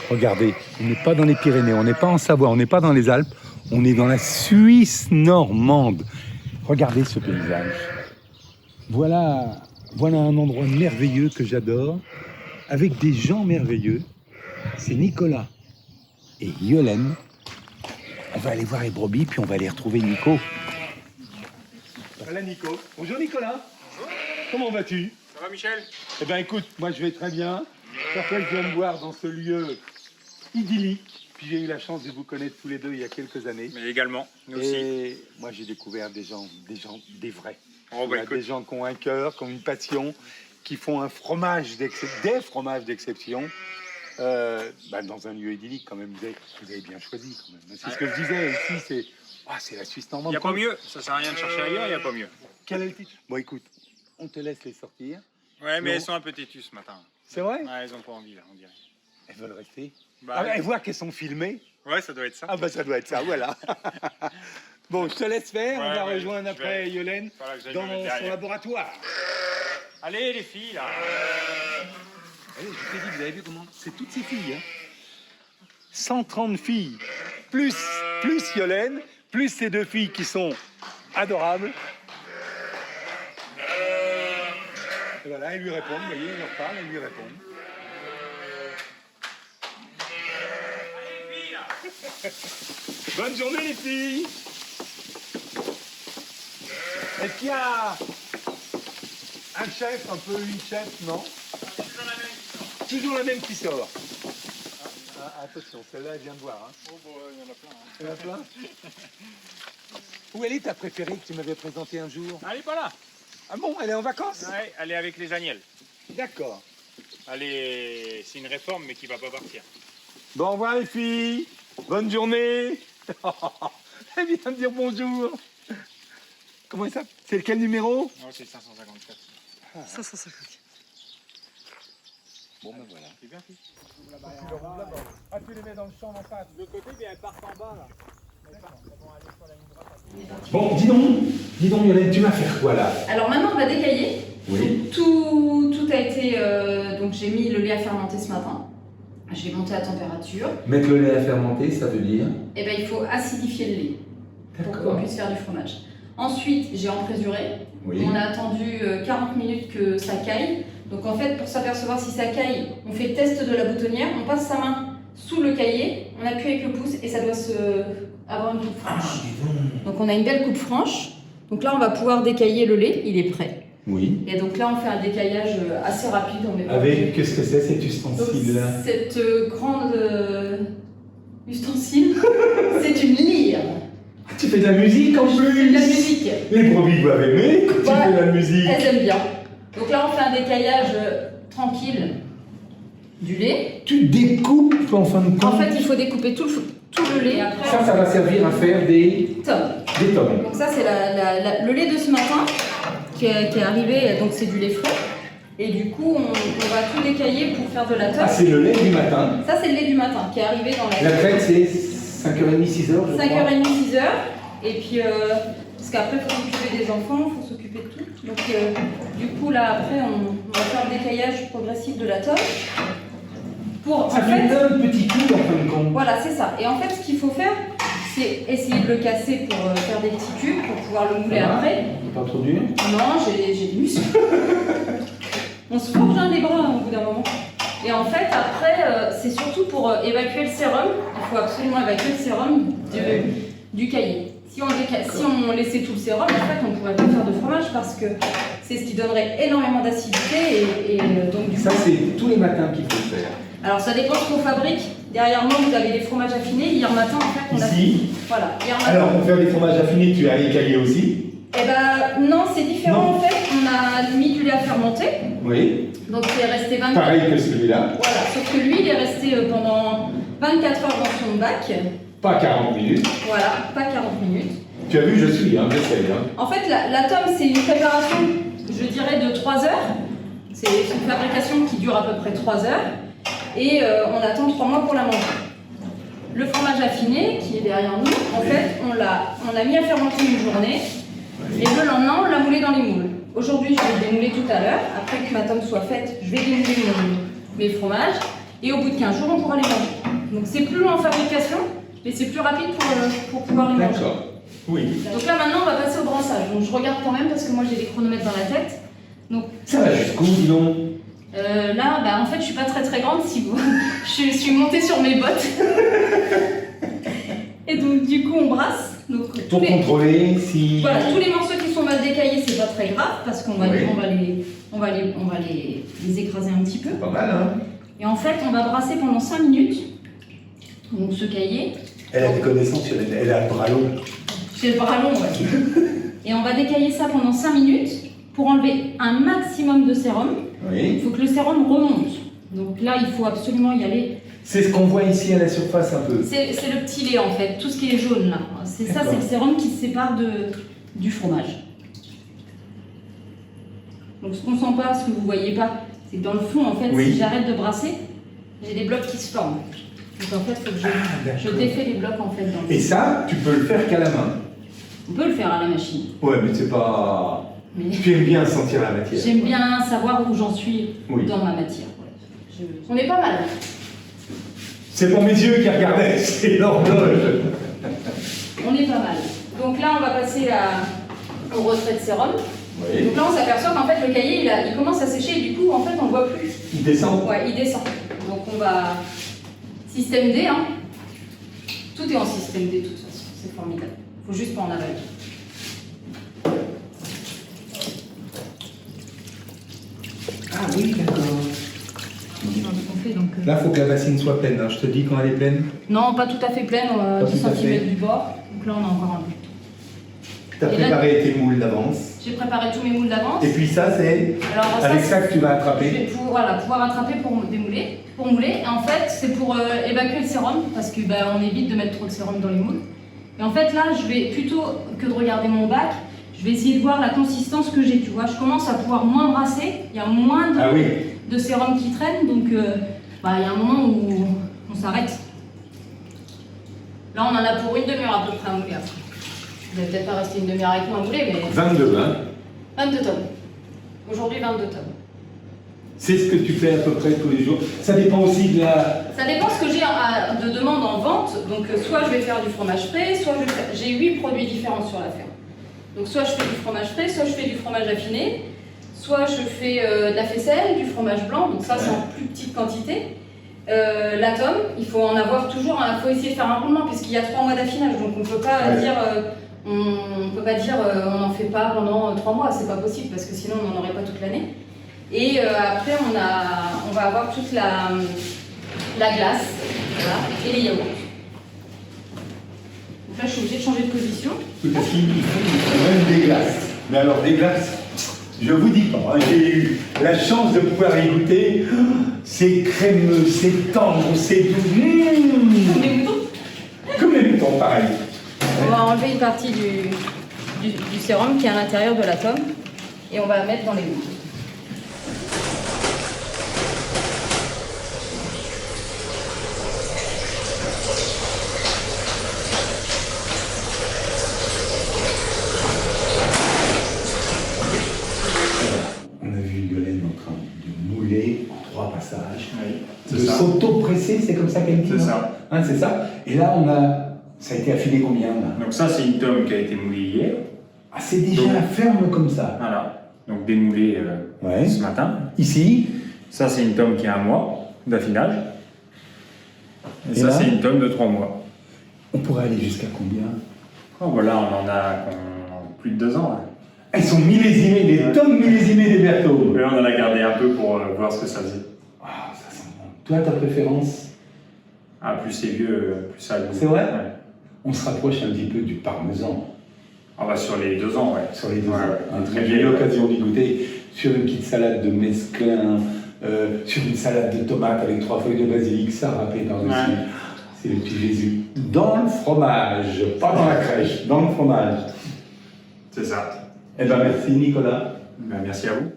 Regardez, on n'est pas dans les Pyrénées, on n'est pas en Savoie, on n'est pas dans les Alpes, on est dans la Suisse normande. Regardez ce paysage. Voilà un endroit merveilleux que j'adore, avec des gens merveilleux. C'est Nicolas et Yolène. On va aller voir les brebis, puis on va aller retrouver Nico. Voilà Nico. Bonjour Nicolas. Bonjour. Comment vas-tu? Ça va Michel? Eh bien écoute, moi je vais très bien. Parfois je viens me voir dans ce lieu idyllique. Puis j'ai eu la chance de vous connaître tous les deux il y a quelques années. Mais également, nous et aussi. moi j'ai découvert des vrais. Oh, bah, Des gens qui ont un cœur, qui ont une passion, qui font des fromages d'exception. Dans un lieu idyllique quand même, vous avez bien choisi quand même. C'est ce que je disais ici, c'est la Suisse normande. Il n'y a pas mieux, ça sert à rien de chercher ailleurs, il n'y a pas mieux. Quelle altitude? Bon écoute, on te laisse les sortir. Ouais, mais elles sont un peu têtues ce matin. C'est vrai? Ouais, elles ont pas envie là, on dirait. Elles veulent rester. Bah, Elles voient qu'elles sont filmées. ouais, ça doit être ça. Ah bah ça doit être ça, voilà. Bon, je te laisse faire, on va ouais, rejoindre après Yolène dans son laboratoire. Allez les filles là. Allez, je t'ai dit, vous avez vu comment? C'est toutes ces filles, hein. 130 filles, plus Yolène, plus ces deux filles qui sont adorables. Et voilà, elles lui répondent, vous voyez, ils leur parlent, elles lui répondent. Bonne journée les filles. Est-ce qu'il y a un chef, un peu une chef, non? Toujours la même qui sort. Attention, celle-là, elle vient de voir. Hein. Oh, bon, il y en a plein. Il y en a plein. Où elle est ta préférée que tu m'avais présentée un jour? Elle est pas là. Ah bon, elle est en vacances? Ouais, elle est avec les agnelles. D'accord. C'est une réforme mais qui va pas partir. Bon, au revoir les filles. Bonne journée. Elle vient de dire bonjour. Comment il s'appelle? C'est quel numéro? Non, c'est le 554. 550. Bon, ben voilà. C'est bien fait. Ah, tu les mets dans le champ en face. De côté, mais elles partent en bas là. Bon, dis donc Yolène, tu vas faire quoi là? Alors maintenant, on va décailler. Oui. Tout a été... donc j'ai mis le lait à fermenter ce matin. J'ai monté à température. Mettre le lait à fermenter, ça veut dire? Et ben il faut acidifier le lait pour qu'on puisse faire du fromage. Ensuite, j'ai emprésuré. Oui. On a attendu 40 minutes que ça caille. Donc en fait, pour s'apercevoir si ça caille, on fait le test de la boutonnière. On passe sa main sous le cahier, on appuie avec le pouce et ça doit avoir une coupe franche. Donc on a une belle coupe franche. Donc là, on va pouvoir décailler le lait. Il est prêt. Oui. Et donc là, on fait un décaillage assez rapide. Avec, qu'est-ce que c'est cet ustensile-là? Cette grande ustensile, c'est une lyre. Tu fais de la musique en plus? Je fais de la musique. Les brebis doivent aimer quand tu fais de la musique. Elles aiment bien. Donc là, on fait un décaillage tranquille du lait. Tu découpes en fin de compte? En fait, il faut découper tout le lait. Après, Ça va servir à faire des tomes. tomes. Donc ça, c'est le lait de ce matin qui est arrivé. Donc c'est du lait frais. Et du coup, on va tout décailler pour faire de la tome. Ah, c'est le lait du matin. Ça, c'est le lait du matin qui est arrivé dans la... La traite, c'est 5h30, 6h, je crois. 5h30, 6h. Et puis, parce qu'après, il faut s'occuper des enfants, il faut s'occuper de tout. Donc, du coup, là, après, on va faire le décaillage progressif de la tome. Ça fait un petit coup en fin de compte. Voilà, c'est ça. Et en fait, ce qu'il faut faire, c'est essayer de le casser pour faire des petits tubes, pour pouvoir le mouler après. Pas trop dur? Non, j'ai des muscles. On se forge les bras au bout d'un moment. Et en fait, après, c'est surtout pour évacuer le sérum. Il faut absolument évacuer le sérum du cahier. Si on laissait tout le sérum, en fait, on ne pourrait pas faire de fromage parce que c'est ce qui donnerait énormément d'acidité. Donc, Ça, c'est tous les matins qu'il faut le faire. Alors, ça dépend de ce qu'on fabrique. Derrière moi, vous avez des fromages affinés. Hier matin, en fait, on a... Ici. Voilà. Hier matin... Alors, pour faire des fromages affinés, tu as écaillé aussi? Eh ben, non, c'est différent, en fait. On a mis du lait à fermenter. Oui. Donc, il est resté 24... Pareil que celui-là. Voilà, sauf que lui, il est resté pendant 24 heures dans son bac. Pas 40 minutes. Voilà, pas 40 minutes. Tu as vu, je suis, hein, j'essaie. Hein. En fait, la tome, c'est une préparation, je dirais, de 3 heures. C'est une fabrication qui dure à peu près 3 heures. Et on attend 3 mois pour la manger. Le fromage affiné, qui est derrière nous, en fait, on l'a mis à fermenter une journée. Et le lendemain, on l'a moulé dans les moules. Aujourd'hui, je vais le démouler tout à l'heure. Après que ma tome soit faite, je vais démouler mes fromages. Et au bout de 15 jours, on pourra les manger. Donc c'est plus long en fabrication, mais c'est plus rapide pour pouvoir les manger. D'accord. Oui. Donc là maintenant, on va passer au brassage. Donc je regarde quand même parce que moi j'ai des chronomètres dans la tête. Donc, Ça va jusqu'où, dis donc? là, bah, en fait, je suis pas très grande. Si vous... je suis montée sur mes bottes. Et donc du coup, on brasse. Donc, Pour contrôler si... Voilà, tous les morceaux qui sont mal décaillés, c'est pas très grave parce qu'on va, on va les écraser un petit peu. Pas mal, hein? Et en fait, on va brasser pendant 5 minutes. Donc ce cahier. Elle a des connaissances sur elle a le bras long. J'ai le bras long, ouais. Et on va décailler ça pendant 5 minutes pour enlever un maximum de sérum. Oui. Il faut que le sérum remonte. Donc là, il faut absolument y aller. C'est ce qu'on voit ici à la surface un peu. C'est le petit lait en fait, tout ce qui est jaune là. C'est ça, c'est le sérum qui se sépare du fromage. Donc ce qu'on sent pas, ce que vous voyez pas, c'est que dans le fond en fait, si j'arrête de brasser, j'ai des blocs qui se forment. Donc en fait, il faut que je défais les blocs en fait. Dans le Et ça, tu peux le faire qu'à la main. On peut le faire à la machine. Ouais, mais c'est pas... Mais... Tu aimes bien sentir la matière. J'aime bien savoir où j'en suis dans ma matière. Ouais. On est pas mal. C'est pas mes yeux qui regardaient, c'est l'horloge. On est pas mal. Donc là, on va passer au retrait de sérum. Oui. Donc là, on s'aperçoit qu'en fait, le cahier, il commence à sécher et du coup, en fait, on ne voit plus. Il descend. Ouais, il descend. Donc on va... Système D, hein. Tout est en système D de toute façon. C'est formidable. Il faut juste pas en avaler. Ah oui, d'accord. Là, il faut que la bassine soit pleine. Hein. Je te dis quand elle est pleine. Non, pas tout à fait pleine, 10 cm du bord. Donc là, on a encore un peu. Tu as préparé tes moules d'avance. J'ai préparé tous mes moules d'avance. Et puis ça, c'est avec ça que tu vas attraper. Je vais pouvoir attraper pour démouler. Pour mouler. Et en fait, c'est pour évacuer le sérum, parce que on évite de mettre trop de sérum dans les moules. Et en fait, là, je vais, plutôt que de regarder mon bac, je vais essayer de voir la consistance que j'ai. Tu vois, je commence à pouvoir moins brasser. Il y a moins de sérum qui traîne, donc il y a un moment où on s'arrête. Là, on en a pour une demi-heure à peu près à mouler. Vous n'allez peut-être pas rester une demi-heure avec moi à mouler, mais... 22, hein? 22 tonnes. Aujourd'hui, 22 tonnes. C'est ce que tu fais à peu près tous les jours. Ça dépend aussi de la... Ça dépend ce que j'ai de demande en vente. Donc, soit je vais faire du fromage frais, soit j'ai 8 produits différents sur la ferme. Donc, soit je fais du fromage frais, soit je fais du fromage affiné, soit je fais de la faisselle, du fromage blanc. Donc, ça, c'est en plus petite quantité. L'atome, il faut en avoir toujours, il faut essayer de faire un roulement puisqu'il y a 3 mois d'affinage. Donc, on ne peut pas dire... on peut pas dire on n'en fait pas pendant 3 mois, c'est pas possible parce que sinon on n'en aurait pas toute l'année. Et après on va avoir toute la glace, voilà, et les yaourts. Donc là je suis obligée de changer de position. Parce qu'il faut même des glaces. Mais alors des glaces, je vous dis pas, hein, j'ai eu la chance de pouvoir y goûter. C'est crémeux, c'est tendre, c'est doux. Comme les moutons. Comme les moutons, pareil. On va enlever une partie du sérum qui est à l'intérieur de l'atome et on va la mettre dans les moules. On a vu Yolène en train de mouler en 3 passages. Oui, de s'auto-presser, c'est comme ça qu'elle dit. C'est ça. Hein, c'est ça. Et là, ça a été affiné combien là? Donc ça, c'est une tome qui a été moulée hier. Ah, c'est déjà ferme comme ça. Voilà. Donc démoulée ce matin. Ici. Ça, c'est une tome qui a 1 mois d'affinage. Et ça, là, c'est une tome de 3 mois. On pourrait aller jusqu'à combien? Oh, voilà, on en a plus de 2 ans. Là. Elles sont millésimées, les tomes millésimées des Berthaud. Là, on en a gardé un peu pour voir ce que ça faisait. Ah, ça sent bon. Toi, ta préférence? Ah, plus c'est vieux, plus ça a le goût. C'est vrai? Ouais. On se rapproche un petit peu du parmesan. Ah bah sur les 2 ans, ouais. Sur les 2 ans. Ouais, Très bien. J'ai eu l'occasion d'y goûter sur une petite salade de mesclun, sur une salade de tomates avec 3 feuilles de basilic, ça râpé par-dessus. Ouais. C'est le petit Jésus. Dans le fromage, pas dans la crèche, dans le fromage. C'est ça. Eh ben merci Nicolas. Ben, merci à vous.